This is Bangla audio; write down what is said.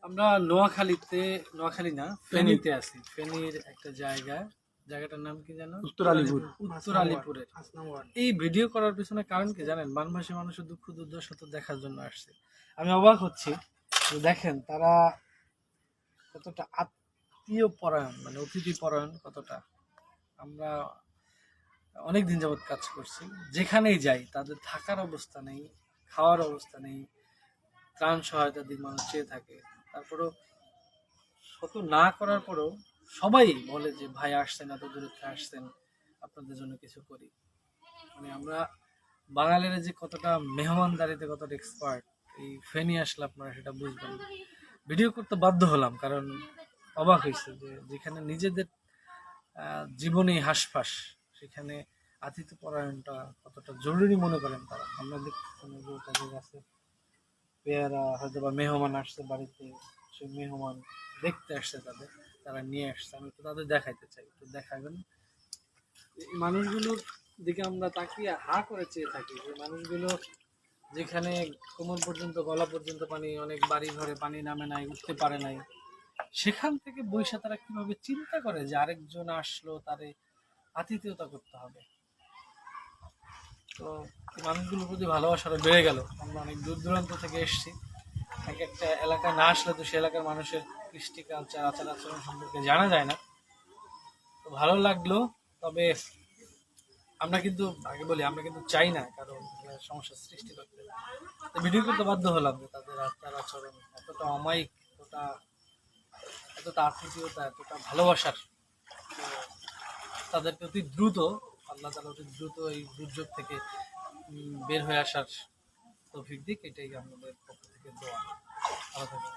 আমরা নোয়াখালী না, ফেনীতে আছি। ফেনীর একটা জায়গাটার নাম কি জানো? উত্তর আলীপুরের। এই ভিডিও করার পিছনে কারণ কি জানেন? বানভাসী মানুষের দুঃখ দুর্দশা তো দেখার জন্য আসছে। আমি অবাক হচ্ছি, দেখেন তারা কতটা আত্মীয় পরায়ণ, মানে অতিথি পরায়ণ কতটা। আমরা অনেকদিন যাবৎ কাজ করছি, যেখানেই যাই তাদের থাকার অবস্থা নেই, খাওয়ার অবস্থা নেই, ত্রাণ সহায়তা দিক মানুষ চেয়ে থাকে। তারপরেও শত না করার পরেও সবাই বলে যে ভাই আসছেন, এত দূরত্বে আসছেন, আপনাদের জন্য কিছু করি। মানে আমরা বাঙালিরা যে কতটা মেহমানদারিতে কতটা এক্সপার্ট, এই ফেনী আসলে আপনারা সেটা বুঝবেন। ভিডিও করতে বাধ্য হলাম, কারণ অবাক হয়েছে যে যেখানে নিজেদের জীবনে হাঁসফাঁস, সেখানে আতিথ্য পরায়ণটা কতটা জরুরি মনে করেন তারা। আমরা দেখতেছি যে তাদের কাছে পেয়ারা হয়তো বা মেহমান আসছে বাড়িতে, সেই মেহমান দেখতে আসছে, তারা নিয়ে আসছে, আমি তো তাদের দেখাইতে চাই, একটু দেখাবেন। এই মানুষগুলোর দিকে আমরা তাকিয়ে হা করে চেয়ে থাকি, যে মানুষগুলো যেখানে কোমর পর্যন্ত, গলা পর্যন্ত পানি, অনেক বাড়ি ঘরে পানি নামে নাই, উঠতে পারে নাই, সেখান থেকে বৈশা তারা কিভাবে চিন্তা করে যে আরেকজন আসলো, তারে আতিথেয়তা করতে হবে। তো মানুষগুলোর প্রতি ভালোবাসাটা বেড়ে গেল। আমরা অনেক দূর দূরান্ত থেকে এসেছি, এক একটা এলাকায় না আসলে তো সে এলাকার মানুষের কৃষ্টি কালচার, আচার আচরণ সম্পর্কে জানা যায় না। তো ভালো লাগলো। তবে আমরা কিন্তু আগে বলি, আমরা কিন্তু চাই না কারণ সমস্যার সৃষ্টি করতে। তো ভিডিও করতে বাধ্য হলাম যে তাদের আচার আচরণ এতটা অমায়িক, এতটা আত্মীয়তা, এতটা ভালোবাসার। তাদেরকে অতি দ্রুত, আল্লাহ তাআলা অতি দ্রুত এই দুর্যোগ থেকে বের হয়ে আসার তৌফিক দিক, এটাই আমাদের পক্ষ থেকে দোয়া। ভালো থাকবেন।